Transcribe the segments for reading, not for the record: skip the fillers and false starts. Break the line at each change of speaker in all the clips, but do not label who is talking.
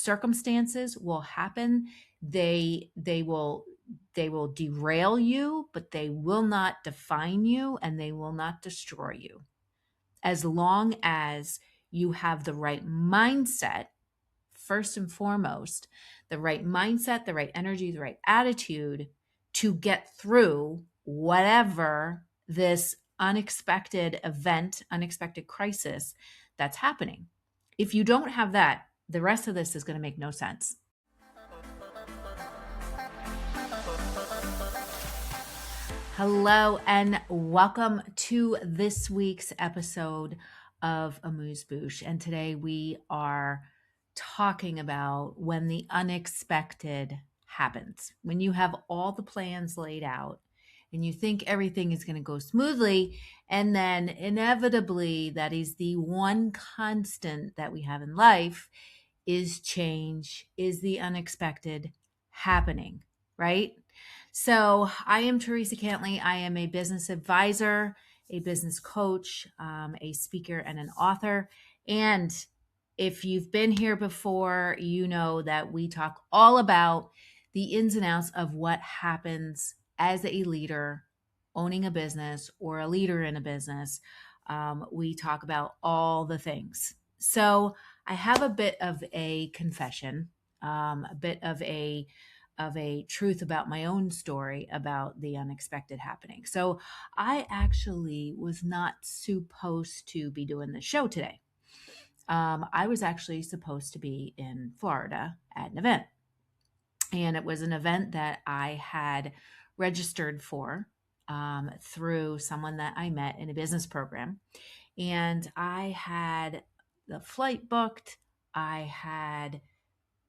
circumstances will happen. They will derail you, but they will not define you and they will not destroy you. As long as you have the right mindset, first and foremost, the right mindset, the right energy, the right attitude to get through whatever this unexpected event, unexpected crisis that's happening. If you don't have that, the rest of this is going to make no sense. Hello, and welcome to this week's episode of Amuse Bouche. And today we are talking about when the unexpected happens. When you have all the plans laid out and you think everything is going to go smoothly, and then inevitably, that is the one constant that we have in life, is change, is the unexpected happening, right? So I am Theresa Cantley. I am a business advisor, a business coach, a speaker, and an author. And if you've been here before, you know that we talk all about the ins and outs of what happens as a leader owning a business or a leader in a business. We talk about all the things. So I have a bit of a confession, a bit of a truth about my own story about the unexpected happening. So I actually was not supposed to be doing the show today. I was actually supposed to be in Florida at an event. And it was an event that I had registered for through someone that I met in a business program. And I had the flight booked. I had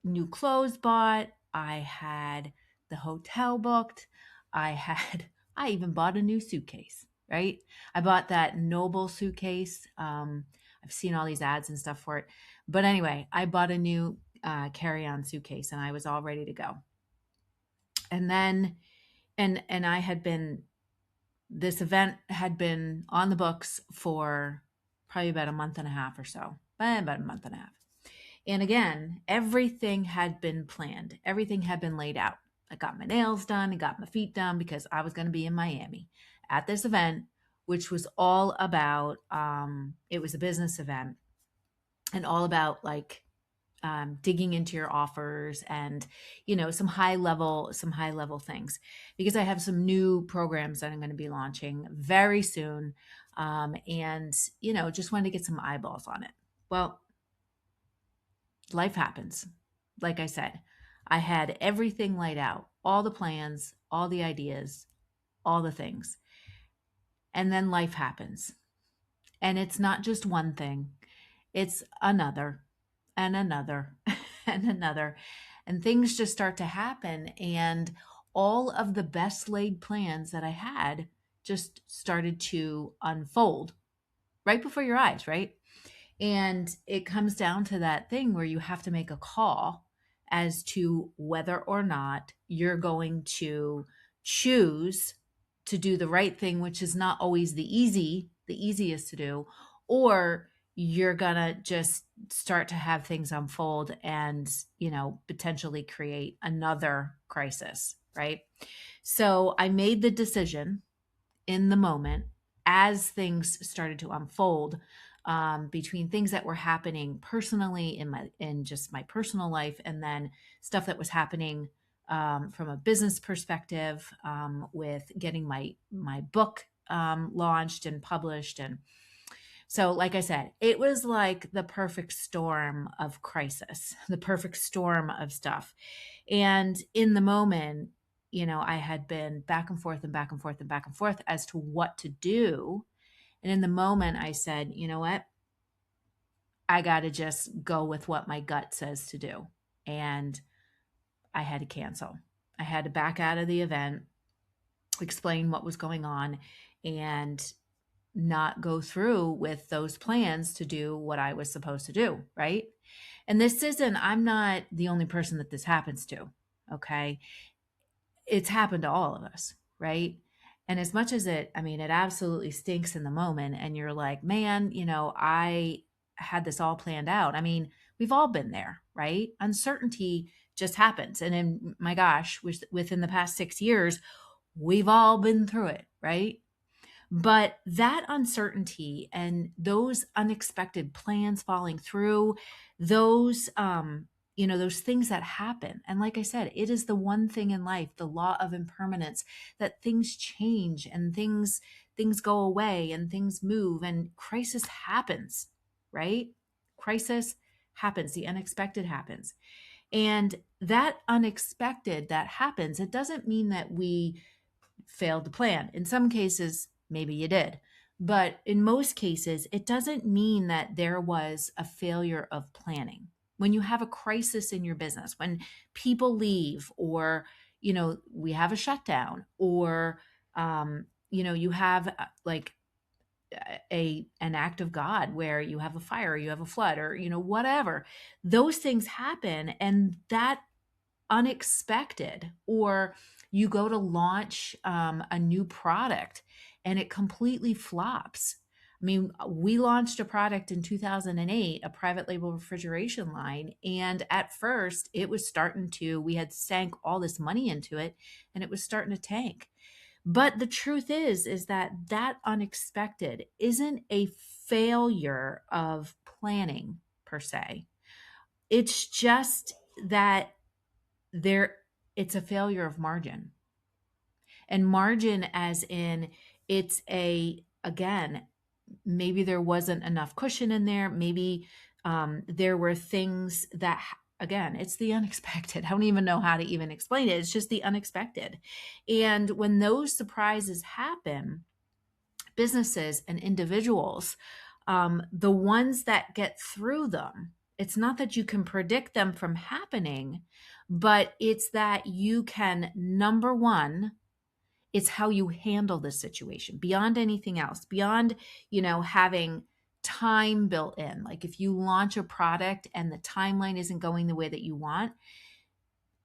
new clothes bought. I had the hotel booked. I even bought a new suitcase, right? I bought that Noble suitcase. I've seen all these ads and stuff for it. But anyway, I bought a new carry-on suitcase and I was all ready to go. And then, and I had been, this event had been on the books for probably about a month and a half or so, about a month and a half. And again, everything had been planned. Everything had been laid out. I got my nails done. I got my feet done because I was going to be in Miami at this event, which was all about, it was a business event and all about like digging into your offers and, some high level things, because I have some new programs that I'm going to be launching very soon. And, just wanted to get some eyeballs on it. Well, life happens. Like I said, I had everything laid out, all the plans, all the ideas, all the things. And then life happens. And it's not just one thing, it's another and another and another. And things just start to happen. And all of the best laid plans that I had just started to unfold right before your eyes, right? And it comes down to that thing where you have to make a call as to whether or not you're going to choose to do the right thing, which is not always the easiest to do, or you're going to just start to have things unfold and, potentially create another crisis, right? So I made the decision in the moment as things started to unfold, between things that were happening personally in just my personal life, and then stuff that was happening from a business perspective, with getting my book launched and published. And so, like I said, it was like the perfect storm of crisis, the perfect storm of stuff. And in the moment, I had been back and forth and back and forth and back and forth as to what to do. And in the moment, I said, you know what? I got to just go with what my gut says to do. And I had to cancel. I had to back out of the event, explain what was going on, and not go through with those plans to do what I was supposed to do, right? And I'm not the only person that this happens to, okay? It's happened to all of us, right? And as much as it absolutely stinks in the moment, and you're like, man, had this all planned out. I mean, we've all been there, right? Uncertainty just happens. And in my gosh, within the past 6 years, we've all been through it, right? But that uncertainty and those unexpected plans falling through, those those things that happen. And like I said, it is the one thing in life, the law of impermanence, that things change and things go away and things move and crisis happens, right? Crisis happens, the unexpected happens. And that unexpected that happens, it doesn't mean that we failed to plan. In some cases, maybe you did. But in most cases, it doesn't mean that there was a failure of planning. When you have a crisis in your business, when people leave, or, we have a shutdown, or, you have like an act of God where you have a fire, you have a flood, or, whatever, those things happen. And that unexpected, or you go to launch a new product and it completely flops. I mean, we launched a product in 2008, a private label refrigeration line. And at first we had sank all this money into it and it was starting to tank. But the truth is that unexpected isn't a failure of planning per se. It's just that there it's a failure of margin. And margin as in, it's again, maybe there wasn't enough cushion in there. Maybe there were things that, again, it's the unexpected. I don't even know how to even explain it. It's just the unexpected. And when those surprises happen, businesses and individuals, the ones that get through them, it's not that you can predict them from happening, but it's that you can, number one, it's how you handle the situation beyond anything else, beyond, having time built in. Like if you launch a product and the timeline isn't going the way that you want,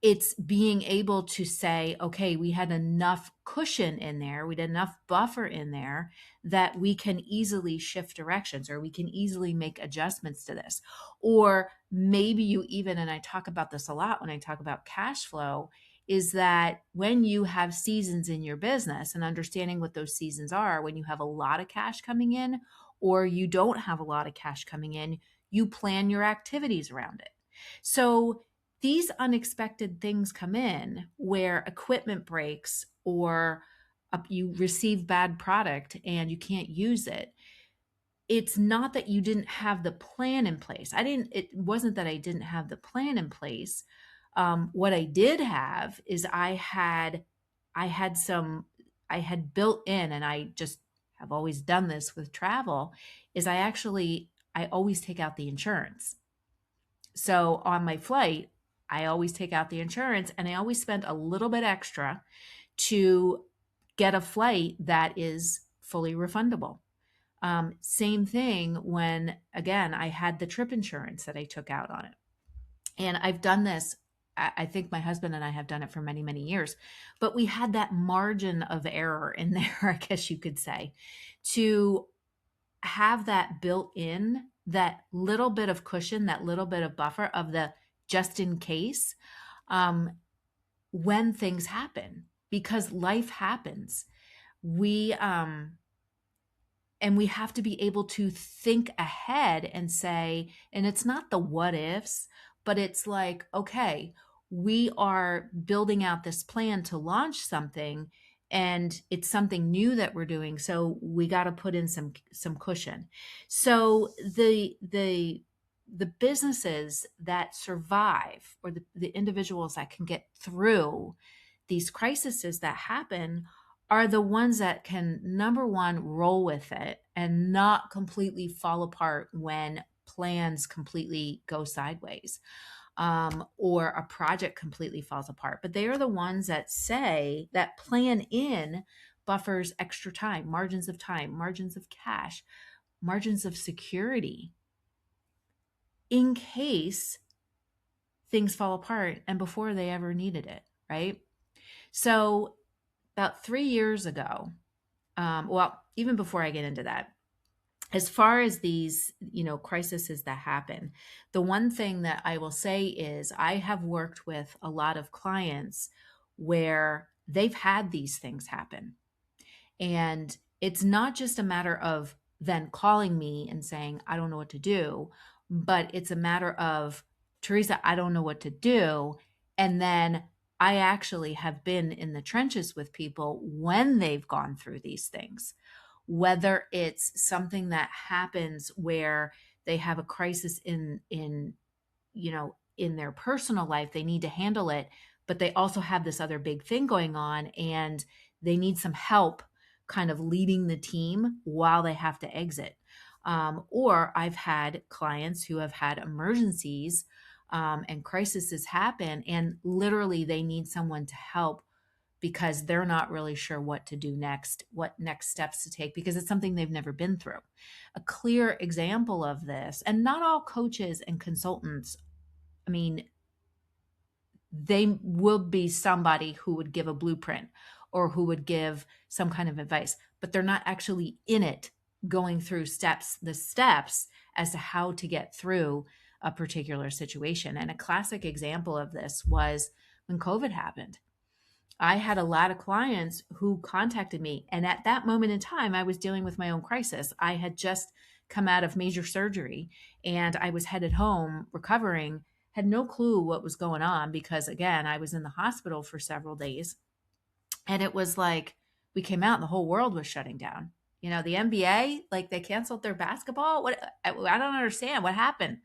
it's being able to say, okay, we had enough cushion in there, we had enough buffer in there that we can easily shift directions, or we can easily make adjustments to this. Or maybe you even, and I talk about this a lot when I talk about cash flow, is that when you have seasons in your business and understanding what those seasons are, when you have a lot of cash coming in or you don't have a lot of cash coming in, you plan your activities around it. So these unexpected things come in where equipment breaks, or you receive bad product and you can't use it. It's not that you didn't have the plan in place. It wasn't that I didn't have the plan in place. What I did have is I had built in, and I just have always done this with travel, is I always take out the insurance. So on my flight, I always take out the insurance, and I always spend a little bit extra to get a flight that is fully refundable. Same thing when, again, I had the trip insurance that I took out on it. And I've done this. I think my husband and I have done it for many, many years, but we had that margin of error in there, I guess you could say, to have that built in, that little bit of cushion, that little bit of buffer of the just in case, when things happen, because life happens. We and we have to be able to think ahead and say, and it's not the what ifs, but it's like, okay, we are building out this plan to launch something, and it's something new that we're doing, so we got to put in some cushion. So the businesses that survive, or the individuals that can get through these crises that happen, are the ones that can, number one, roll with it and not completely fall apart when plans completely go sideways, or a project completely falls apart. But they are the ones that plan in buffers, extra time, margins of cash, margins of security, in case things fall apart and before they ever needed it, right? So about 3 years ago, well, even before I get into that, as far as these, crises that happen, the one thing that I will say is I have worked with a lot of clients where they've had these things happen. And it's not just a matter of then calling me and saying, I don't know what to do, but it's a matter of, Theresa, I don't know what to do. And then I actually have been in the trenches with people when they've gone through these things, whether it's something that happens where they have a crisis in their personal life, they need to handle it, but they also have this other big thing going on and they need some help kind of leading the team while they have to exit. Or I've had clients who have had emergencies and crises happen, and literally they need someone to help because they're not really sure what to do next, what next steps to take, because it's something they've never been through. A clear example of this, and not all coaches and consultants, I mean, they will be somebody who would give a blueprint or who would give some kind of advice, but they're not actually in it going through the steps as to how to get through a particular situation. And a classic example of this was when COVID happened. I had a lot of clients who contacted me. And at that moment in time, I was dealing with my own crisis. I had just come out of major surgery and I was headed home recovering, had no clue what was going on because, again, I was in the hospital for several days. And it was like we came out and the whole world was shutting down. The NBA, like they canceled their basketball. What? I don't understand what happened.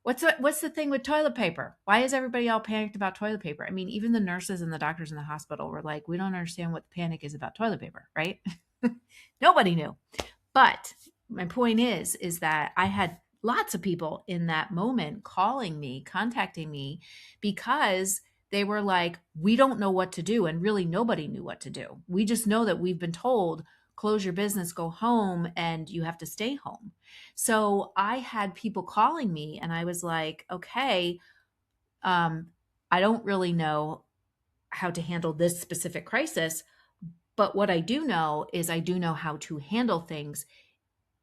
What's the thing with toilet paper? Why is everybody all panicked about toilet paper? I mean, even the nurses and the doctors in the hospital were like, we don't understand what the panic is about toilet paper, right? Nobody knew. But my point is that I had lots of people in that moment calling me, contacting me because they were like, we don't know what to do. And really nobody knew what to do. We just know that we've been told, close your business, go home, and you have to stay home. So I had people calling me and I was like, okay, I don't really know how to handle this specific crisis. But what I do know is I do know how to handle things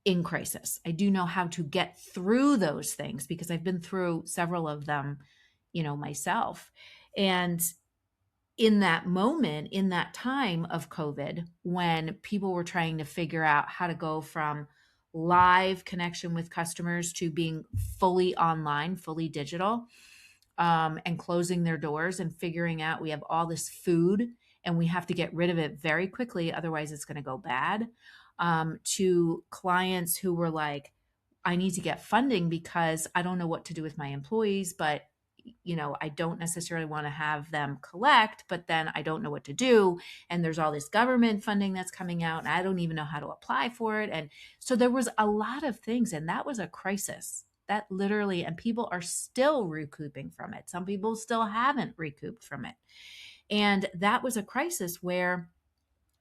in crisis. I do know how to get through those things because I've been through several of them, myself. And in that moment, in that time of COVID, when people were trying to figure out how to go from live connection with customers to being fully online, fully digital, and closing their doors and figuring out we have all this food and we have to get rid of it very quickly, otherwise it's going to go bad, to clients who were like, I need to get funding because I don't know what to do with my employees, but I don't necessarily want to have them collect, but then I don't know what to do. And there's all this government funding that's coming out and I don't even know how to apply for it. And so there was a lot of things, and that was a crisis that literally, and people are still recouping from it. Some people still haven't recouped from it. And that was a crisis where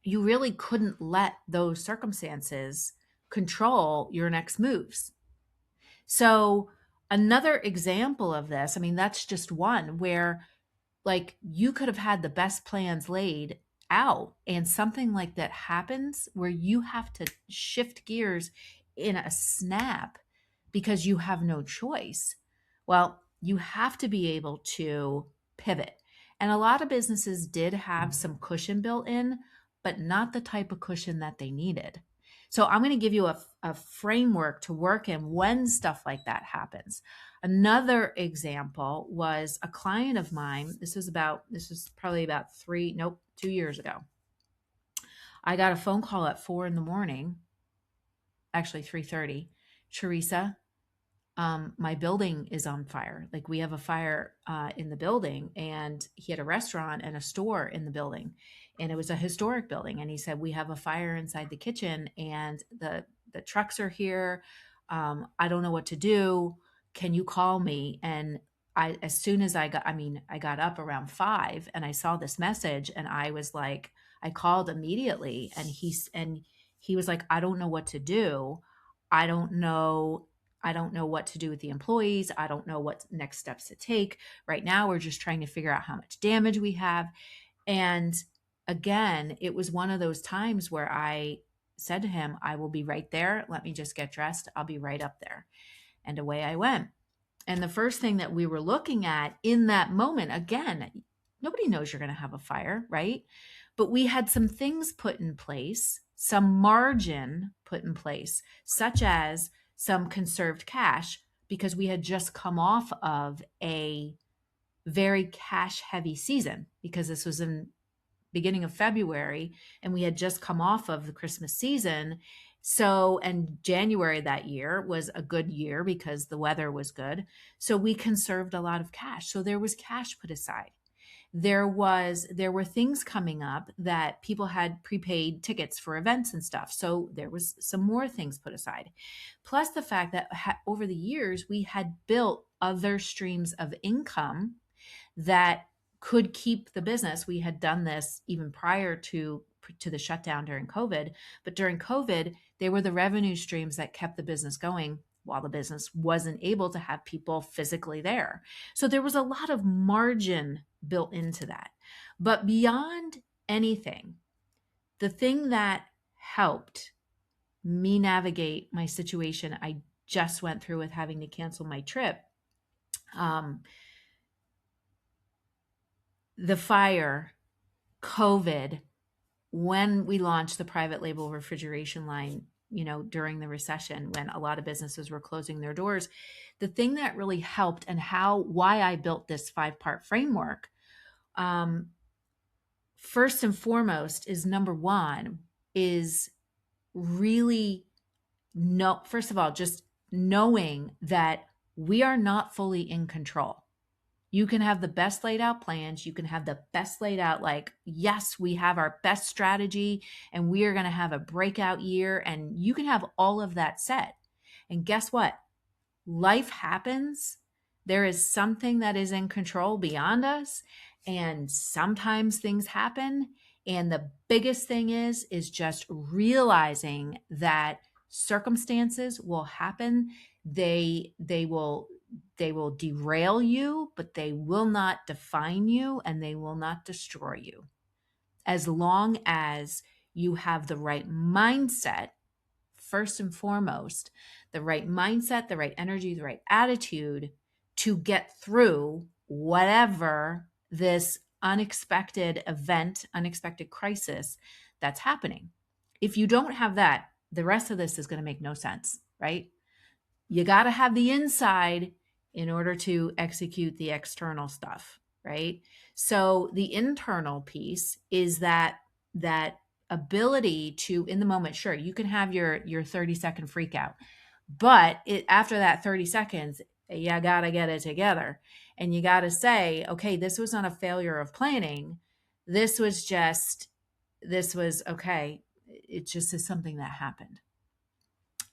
you really couldn't let those circumstances control your next moves. So, another example of this, I mean, that's just one where like you could have had the best plans laid out and something like that happens where you have to shift gears in a snap because you have no choice. Well, you have to be able to pivot. And a lot of businesses did have some cushion built in, but not the type of cushion that they needed. So I'm going to give you a framework to work in when stuff like that happens. Another example was a client of mine. This was probably about 2 years ago. I got a phone call at 4 a.m, actually 3:30. Theresa, my building is on fire. Like we have a fire in the building, and he had a restaurant and a store in the building, and it was a historic building. And he said, we have a fire inside the kitchen, and the trucks are here. I don't know what to do. Can you call me? And as soon as I got up around 5 and I saw this message, and I was like, I called immediately, and he was like, I don't know what to do. I don't know what to do with the employees. I don't know what next steps to take. Right now, we're just trying to figure out how much damage we have. And again, it was one of those times where I said to him, I will be right there. Let me just get dressed. I'll be right up there. And away I went. And the first thing that we were looking at in that moment, again, nobody knows you're going to have a fire, right? But we had some things put in place, some margin put in place, such as some conserved cash, because we had just come off of a very cash heavy season, because this was in beginning of February and we had just come off of the Christmas season. So, and January that year was a good year because the weather was good. So we conserved a lot of cash. So there was cash put aside. There were things coming up that people had prepaid tickets for events and stuff. So there was some more things put aside. Plus the fact that over the years we had built other streams of income that could keep the business. We had done this even prior to the shutdown during COVID, but during COVID, they were the revenue streams that kept the business going while the business wasn't able to have people physically there. So there was a lot of margin built into that. But beyond anything, the thing that helped me navigate my situation I just went through with having to cancel my trip, the fire, COVID, when we launched the private label refrigeration line, during the recession, when a lot of businesses were closing their doors, the thing that really helped and why I built this 5-part framework, first and foremost is number one is really first of all, just knowing that we are not fully in control. You can have the best laid out plans. You can have the best laid out, like, yes, we have our best strategy and we are going to have a breakout year. And you can have all of that set. And guess what? Life happens. There is something that is in control beyond us. And sometimes things happen. And the biggest thing is just realizing that circumstances will happen. They will derail you, but they will not define you and they will not destroy you. As long as you have the right mindset, first and foremost, the right mindset, the right energy, the right attitude to get through whatever this unexpected event, unexpected crisis that's happening. If you don't have that, the rest of this is going to make no sense, right? You got to have the inside in order to execute the external stuff, right? So the internal piece is that ability to, in the moment, sure, you can have your 30-second freak out, but after that 30 seconds, you got to get it together. And you got to say, okay, this was not a failure of planning. This was okay. It just is something that happened.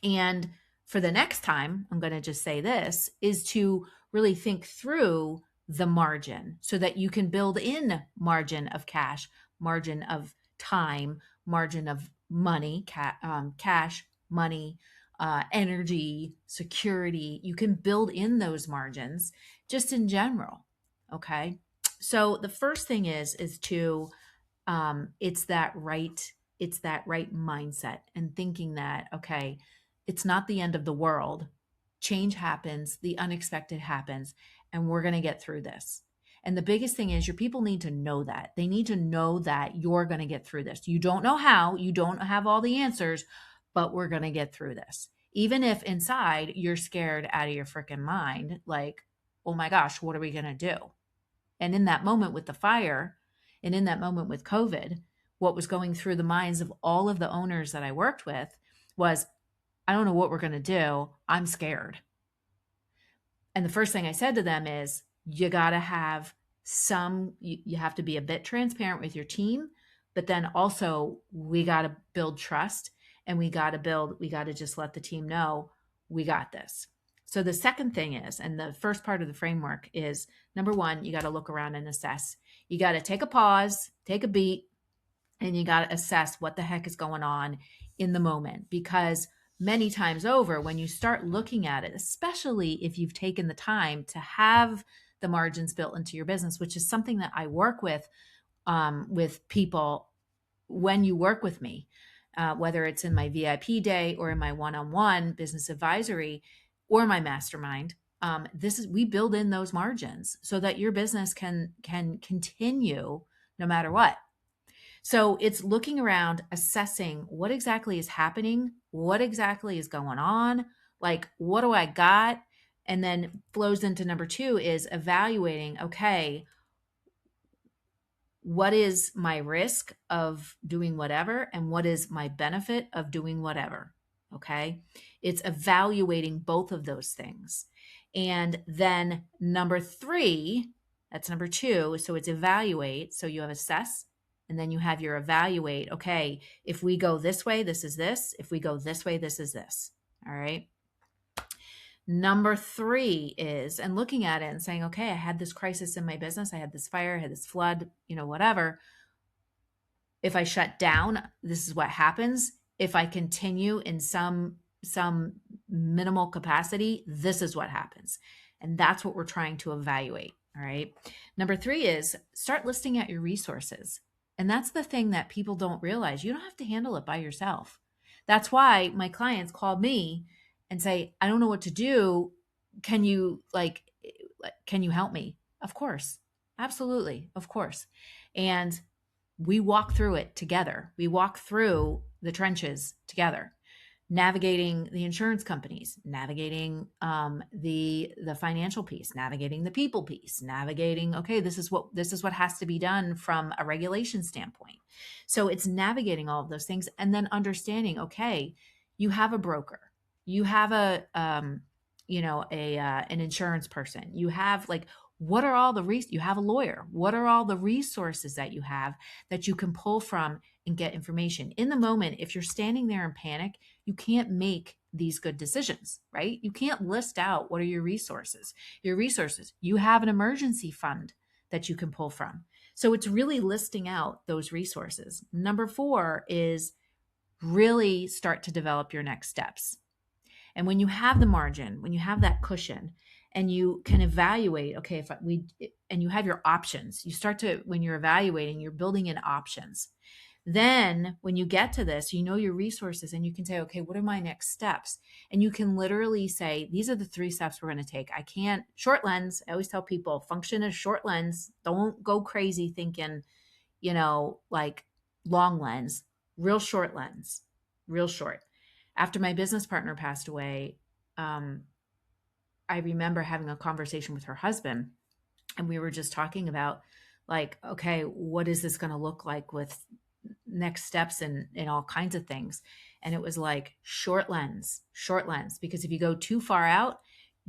And for the next time, I'm going to just say this, is to really think through the margin so that you can build in margin of cash, margin of time, margin of money, cash, money, energy, security. You can build in those margins just in general. Okay. So the first thing is to, it's that right mindset and thinking that, okay, it's not the end of the world. Change happens, the unexpected happens, and we're going to get through this. And the biggest thing is your people need to know that. They need to know that you're going to get through this. You don't know how, you don't have all the answers, but we're going to get through this. Even if inside you're scared out of your freaking mind, like, oh my gosh, what are we going to do? And in that moment with the fire and in that moment with COVID, what was going through the minds of all of the owners that I worked with was, I don't know what we're going to do. I'm scared. And the first thing I said to them is, you got to have you have to be a bit transparent with your team, but then also we got to build trust and we got to just let the team know we got this. So the second thing is, and the first part of the framework is, number one, you got to look around and assess. You got to take a pause, take a beat, and you got to assess what the heck is going on in the moment. Because many times over, when you start looking at it, especially if you've taken the time to have the margins built into your business, which is something that I work with people when you work with me, whether it's in my VIP day or in my one-on-one business advisory or my mastermind. We build in those margins so that your business can continue no matter what. So it's looking around, assessing what exactly is happening, what exactly is going on, like what do I got? And then flows into number 2 is evaluating, okay, what is my risk of doing whatever and what is my benefit of doing whatever? Okay. It's evaluating both of those things. And then number 3, that's number 2. So it's evaluate. So you have assess and then you have your evaluate. Okay. If we go this way, this is this. If we go this way, this is this. All right. Number 3 is, and looking at it and saying, okay, I had this crisis in my business. I had this fire, I had this flood, whatever. If I shut down, this is what happens. If I continue in some minimal capacity, this is what happens. And that's what we're trying to evaluate. All right. Number 3 is start listing out your resources. And that's the thing that people don't realize. You don't have to handle it by yourself. That's why my clients call me and say, I don't know what to do. Can you help me? Of course. Absolutely. Of course. And we walk through it together. We walk through the trenches together, navigating the insurance companies, navigating the financial piece, navigating the people piece, navigating, okay, this is what has to be done from a regulation standpoint. So it's navigating all of those things and then understanding, okay, you have a broker, you have an insurance person, you have what are all you have a lawyer, what are all the resources that you have that you can pull from and get information in the moment. If you're standing there in panic, you can't make these good decisions, right? You can't list out what are your resources. Your resources, you have an emergency fund that you can pull from. So it's really listing out those resources. Number 4 is really start to develop your next steps. And when you have the margin, when you have that cushion, and you can evaluate, okay, and you have your options, you start to, when you're evaluating, you're building in options. Then when you get to this, you know your resources and you can say, okay, what are my next steps? And you can literally say, these are the 3 steps we're going to take. I can't, short lens. I always tell people, function as short lens. Don't go crazy thinking, long lens, real short lens, real short. After my business partner passed away, I remember having a conversation with her husband and we were just talking about okay, what is this going to look like with next steps and all kinds of things. And it was short lens, because if you go too far out,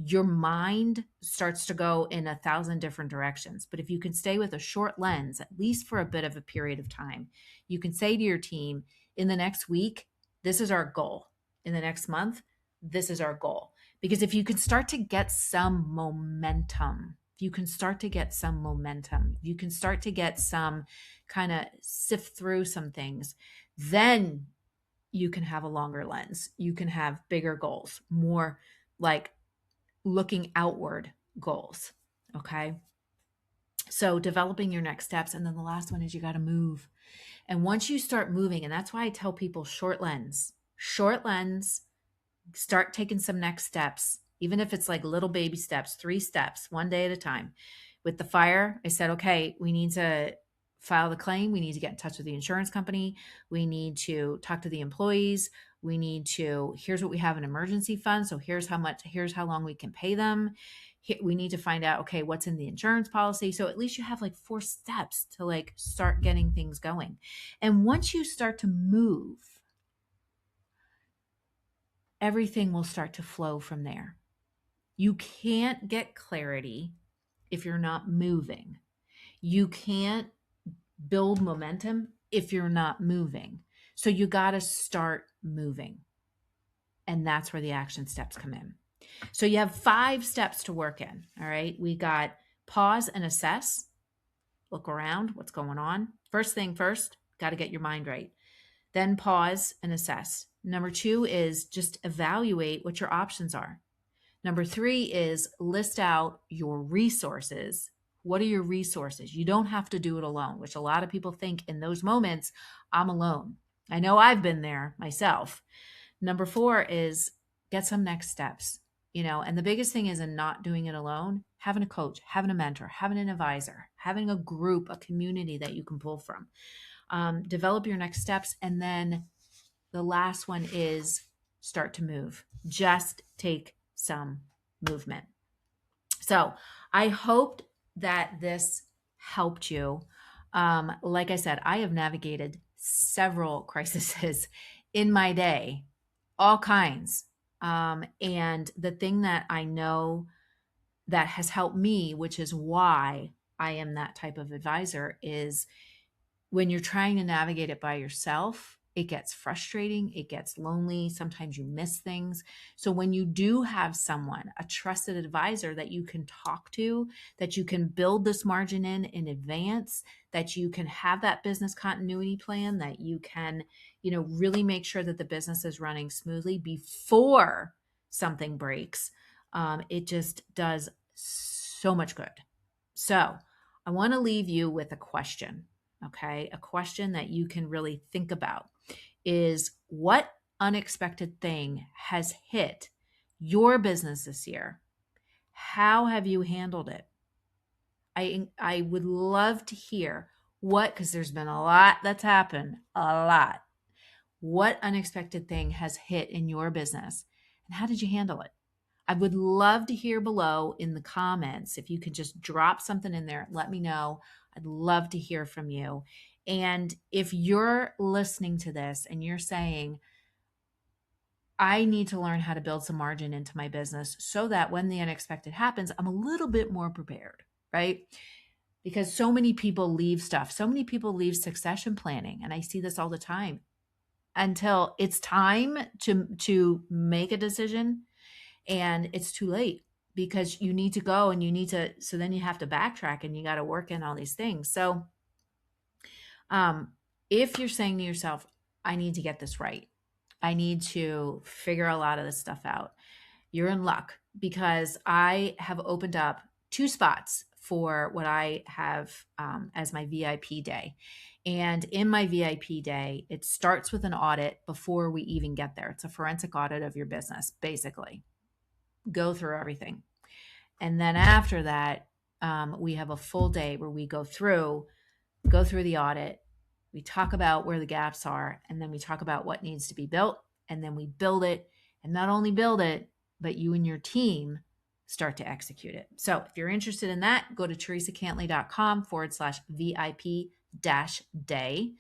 your mind starts to go in 1,000 different directions. But if you can stay with a short lens, at least for a bit of a period of time, you can say to your team, in the next week, this is our goal. In the next month, this is our goal. Because if you can start to get some momentum, you can start to get some kind of sift through some things, then you can have a longer lens. You can have bigger goals, more looking outward goals. Okay. So developing your next steps. And then the last one is you got to move. And once you start moving, and that's why I tell people short lens, start taking some next steps, even if it's little baby steps, 3 steps, one day at a time. With the fire, I said, okay, we need to file the claim. We need to get in touch with the insurance company. We need to talk to the employees. Here's what we have in emergency fund. So here's how long we can pay them. We need to find out, okay, what's in the insurance policy. So at least you have 4 steps to start getting things going. And once you start to move, everything will start to flow from there. You can't get clarity if you're not moving. You can't build momentum if you're not moving. So you got to start moving. And that's where the action steps come in. So you have 5 steps to work in. All right. We got pause and assess. Look around, what's going on. First thing first, got to get your mind right. Then pause and assess. Number 2 is just evaluate what your options are. Number 3 is list out your resources. What are your resources? You don't have to do it alone, which a lot of people think in those moments, I'm alone. I know I've been there myself. Number 4 is get some next steps, and the biggest thing is in not doing it alone, having a coach, having a mentor, having an advisor, having a group, a community that you can pull from. Develop your next steps. And then the last one is start to move. Just take some movement. So I hoped that this helped you. Like I said, I have navigated several crises in my day, all kinds. And the thing that I know that has helped me, which is why I am that type of advisor, is when you're trying to navigate it by yourself, it gets frustrating, it gets lonely, sometimes you miss things. So when you do have someone, a trusted advisor that you can talk to, that you can build this margin in advance, that you can have that business continuity plan, that you can, really make sure that the business is running smoothly before something breaks, it just does so much good. So I want to leave you with a question. Okay. A question that you can really think about is, what unexpected thing has hit your business this year? How have you handled it? I would love to hear because there's been a lot that's happened, a lot. What unexpected thing has hit in your business and how did you handle it? I would love to hear below in the comments. If you could just drop something in there, let me know. I'd love to hear from you. And if you're listening to this and you're saying, I need to learn how to build some margin into my business so that when the unexpected happens, I'm a little bit more prepared, right? Because so many people leave stuff. So many people leave succession planning. And I see this all the time until it's time to make a decision. And it's too late because you need to go and so then you have to backtrack and you got to work in all these things. So if you're saying to yourself, I need to get this right, I need to figure a lot of this stuff out, you're in luck because I have opened up 2 spots for what I have as my VIP day. And in my VIP day, it starts with an audit before we even get there. It's a forensic audit of your business, basically. Go through everything. And then after that, we have a full day where we go through the audit. We talk about where the gaps are, and then we talk about what needs to be built, and then we build it. And not only build it, but you and your team start to execute it. So if you're interested in that, go to theresacantley.com/VIP day.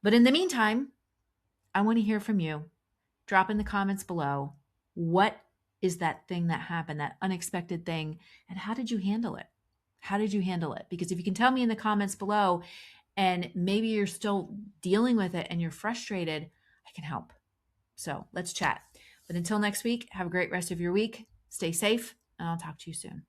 But in the meantime, I want to hear from you. Drop in the comments below. What is that thing that happened, that unexpected thing, and how did you handle it? How did you handle it? Because if you can tell me in the comments below, and maybe you're still dealing with it and you're frustrated, I can help. So let's chat. But until next week, have a great rest of your week. Stay safe, and I'll talk to you soon.